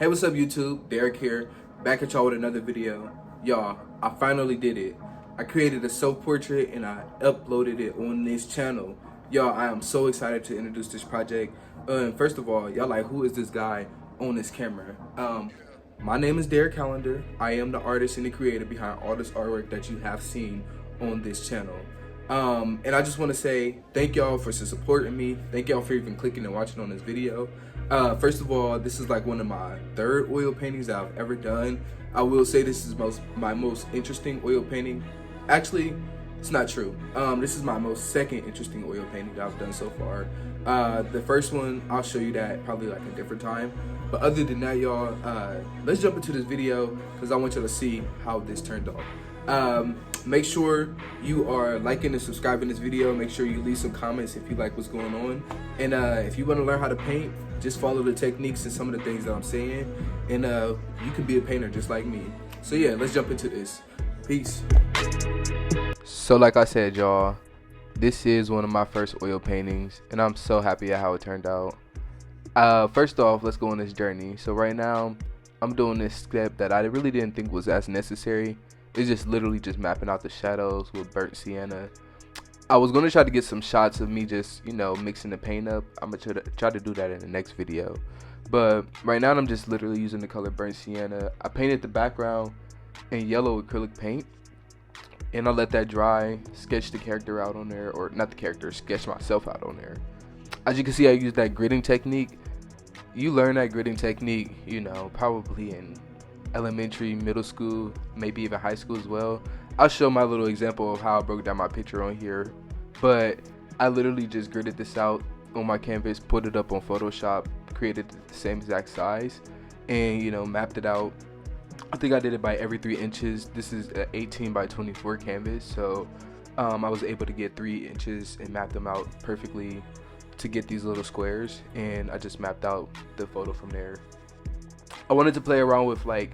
Hey, what's up YouTube? Derrick here, back at y'all with another video. Y'all, I finally did it. I created a self-portrait and I uploaded it on this channel. Y'all, I am so excited to introduce this project. First of all, y'all like, who is this guy on this camera? My name is Derrick Calendar. I am the artist and the creator behind all this artwork that you have seen on this channel. And I just want to say thank y'all for supporting me. Thank y'all for even clicking and watching on this video. First of all, this is like one of my third oil paintings that I've ever done. I will say this is my most interesting oil painting. Actually, it's not true. This is my most second interesting oil painting that I've done so far. The first one, I'll show you that probably like a different time. But other than that, y'all, let's jump into this video because I want y'all to see how this turned out. Make sure you are liking and subscribing this video. Make sure you leave some comments if you like what's going on. And if you want to learn how to paint, just follow the techniques and some of the things that I'm saying. And you can be a painter just like me. So yeah, let's jump into this. Peace. So like I said, y'all, this is one of my first oil paintings. And I'm so happy at how it turned out. First off, let's go on this journey. So right now, I'm doing this step that I really didn't think was as necessary. It's just literally just mapping out the shadows with burnt sienna. I was going to try to get some shots of me just, mixing the paint up. I'm going to try to do that in the next video. But right now I'm just literally using the color burnt sienna. I painted the background in yellow acrylic paint. And I let that dry, sketch the character out on there. Or not the character, sketch myself out on there. As you can see, I used that gridding technique. You learn that gridding technique, probably in elementary, middle school, maybe even high school as well. I'll show my little example of how I broke down my picture on here, but I literally just gridded this out on my canvas, put it up on Photoshop, created the same exact size, and mapped it out. I think I did it by every 3 inches. This is an 18 by 24 canvas, so I was able to get 3 inches and map them out perfectly to get these little squares, and I just mapped out the photo from there. I wanted to play around with, like,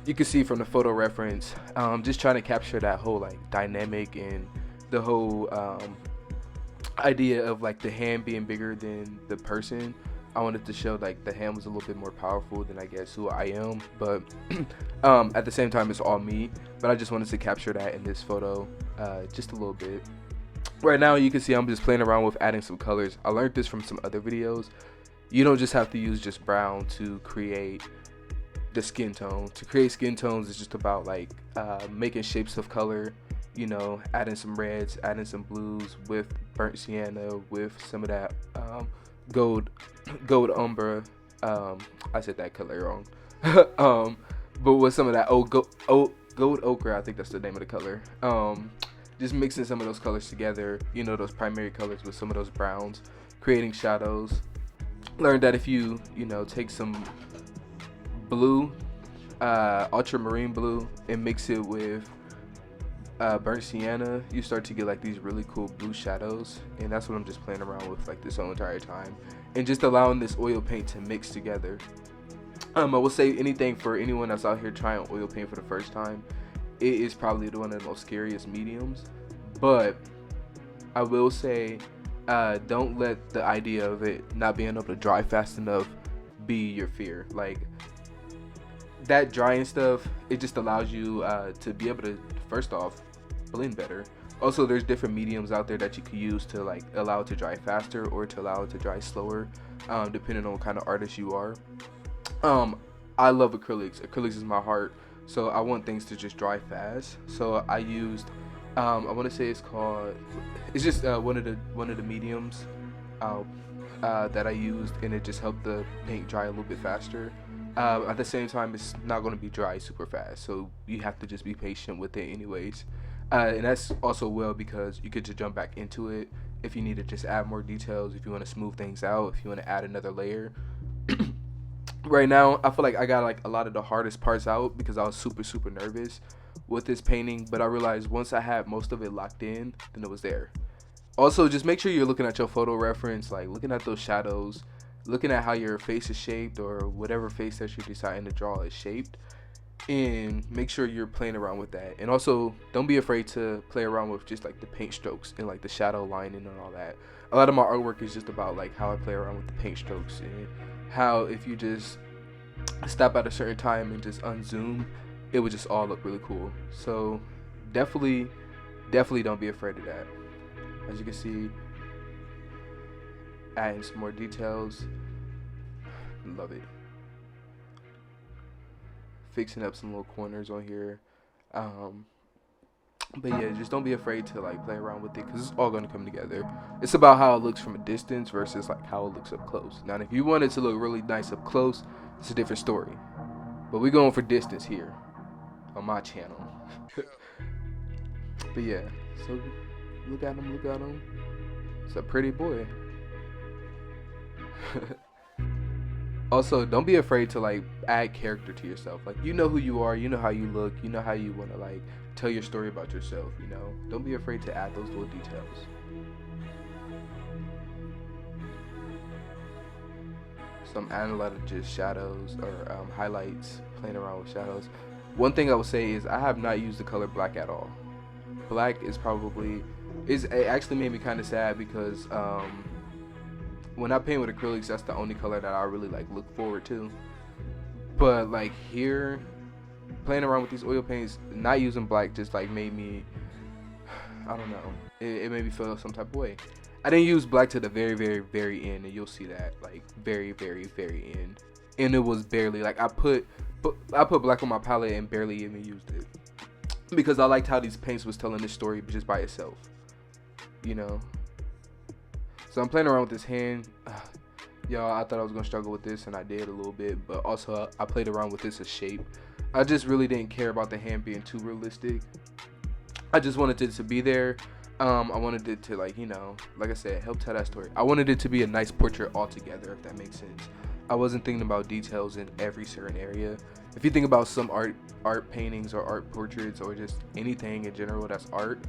you can see from the photo reference, just trying to capture that whole like dynamic and the whole idea of like the hand being bigger than the person. I wanted to show like the hand was a little bit more powerful than I guess who I am, but at the same time it's all me. But I just wanted to capture that in this photo just a little bit. Right now you can see I'm just playing around with adding some colors. I learned this from some other videos. You don't just have to use just brown to create the skin tone. To create skin tones is just about like making shapes of color, adding some reds, adding some blues with burnt sienna, with some of that gold umber. I said that color wrong. But with some of that gold ochre, I think that's the name of the color. Just mixing some of those colors together, those primary colors with some of those browns, creating shadows. Learned that if you take some blue, ultramarine blue, and mix it with burnt sienna, you start to get like these really cool blue shadows. And that's what I'm just playing around with like this whole entire time, and just allowing this oil paint to mix together. I will say anything for anyone that's out here trying oil paint for the first time, it is probably one of the most scariest mediums. But I will say, don't let the idea of it not being able to dry fast enough be your fear. Like, that drying stuff, it just allows you to be able to, first off, blend better. Also, there's different mediums out there that you can use to like allow it to dry faster or to allow it to dry slower, depending on what kind of artist you are. I love acrylics. Acrylics is my heart, so I want things to just dry fast. So I used, I want to say it's just one of the mediums that I used, and it just helped the paint dry a little bit faster. At the same time, it's not going to be dry super fast, so you have to just be patient with it anyways. And that's also well because you get to jump back into it if you need to just add more details, if you want to smooth things out, if you want to add another layer. Right now, I feel like I got like a lot of the hardest parts out because I was super nervous with this painting, but I realized once I had most of it locked in, then it was there. Also, just make sure you're looking at your photo reference, like looking at those shadows, looking at how your face is shaped or whatever face that you're deciding to draw is shaped, and make sure you're playing around with that. And also, don't be afraid to play around with just like the paint strokes and like the shadow lining and all that. A lot of my artwork is just about like how I play around with the paint strokes and how if you just stop at a certain time and just unzoom, it would just all look really cool. So definitely don't be afraid of that. As you can see, adding some more details. Love it. Fixing up some little corners on here. But yeah, just don't be afraid to like play around with it, because it's all going to come together. It's about how it looks from a distance versus like how it looks up close. Now if you want it to look really nice up close, it's a different story. But we're going for distance here on my channel. But yeah, so look at him. It's a pretty boy. Also, don't be afraid to like add character to yourself. Like, you know who you are, you know how you look, you know how you want to like tell your story about yourself, you know. Don't be afraid to add those little details. So I'm adding a lot of just shadows or highlights, playing around with shadows. One thing I would say is I have not used the color black at all. Black is it actually made me kind of sad, because when I paint with acrylics, that's the only color that I really like look forward to. But like here, playing around with these oil paints, not using black just like made me, I don't know, it made me feel some type of way. I didn't use black to the very end, and you'll see that like very end, and it was barely like I put black on my palette and barely even used it, because I liked how these paints was telling this story just by itself, you know. So I'm playing around with this hand. Y'all, I thought I was gonna struggle with this, and I did a little bit, but also I played around with this as shape. I just really didn't care about the hand being too realistic. I just wanted it to be there. I wanted it to, like, you know, like I said, help tell that story. I wanted it to be a nice portrait altogether, if that makes sense. I wasn't thinking about details in every certain area. If you think about some art paintings or art portraits or just anything in general that's art,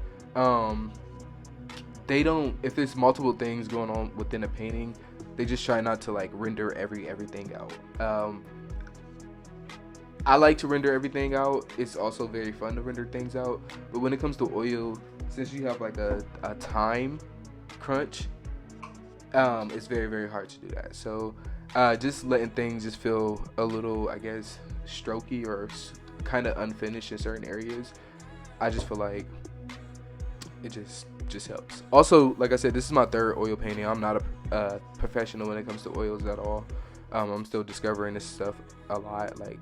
they don't, if there's multiple things going on within a painting, they just try not to like render everything out. I like to render everything out. It's also very fun to render things out, but when it comes to oil, since you have like a time crunch, it's very hard to do that. So just letting things just feel a little, I guess, strokey or kind of unfinished in certain areas, I just feel like it just helps. Also, like I said, this is my third oil painting. I'm not a professional when it comes to oils at all. I'm still discovering this stuff a lot, like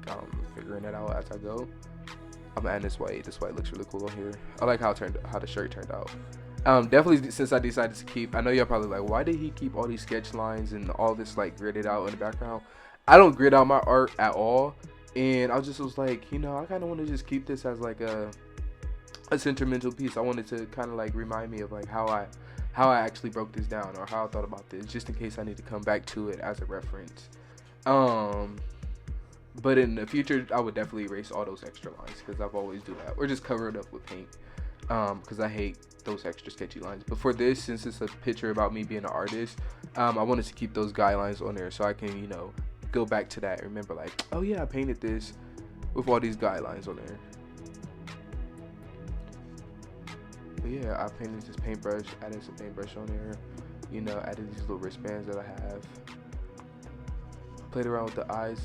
figuring it out as I go. I'm adding this white. This white looks really cool on here. I like how the shirt turned out. Definitely, since I decided to keep, I know y'all probably like, why did he keep all these sketch lines and all this like gridded out in the background? I don't grid out my art at all, and I just was like, you know, I kind of want to just keep this as like a sentimental piece. I wanted to kind of like remind me of like how I actually broke this down, or how I thought about this, just in case I need to come back to it as a reference. But in the future, I would definitely erase all those extra lines, because I've always do that, or just cover it up with paint, because I hate those extra sketchy lines. But for this, since it's a picture about me being an artist, I wanted to keep those guidelines on there, so I can, you know, go back to that and remember like, oh yeah, I painted this with all these guidelines on there. But yeah, I painted this paintbrush, added some paintbrush on there, you know, added these little wristbands that I have. Played around with the eyes.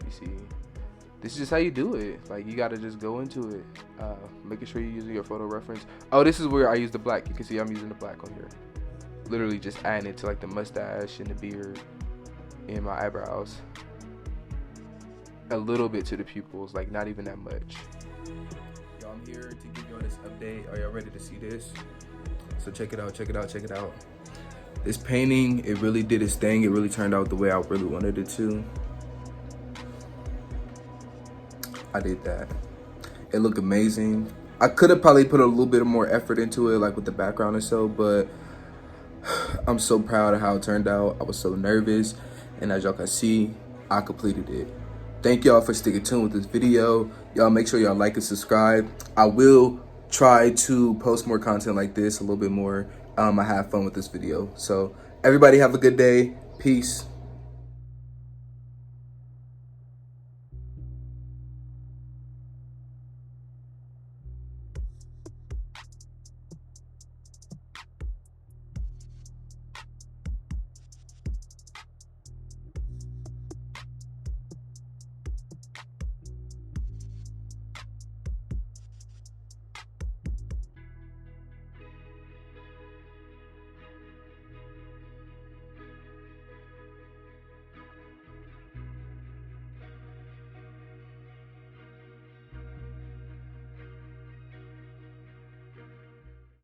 You see, this is just how you do it. Like, you gotta just go into it, making sure you're using your photo reference. Oh, this is where I use the black. You can see I'm using the black on here. Literally just adding it to like the mustache and the beard and my eyebrows. A little bit to the pupils, like not even that much. Y'all, I'm here to give y'all this update. Are y'all ready to see this? So check it out. This painting, it really did its thing. It really turned out the way I really wanted it to. I did that. It looked amazing. I could have probably put a little bit more effort into it, like with the background and so, but I'm so proud of how it turned out. I was so nervous, and as y'all can see, I completed it. Thank y'all for sticking tuned with this video. Y'all make sure y'all like and subscribe. I will try to post more content like this, a little bit more. I had fun with this video. So everybody have a good day. Peace.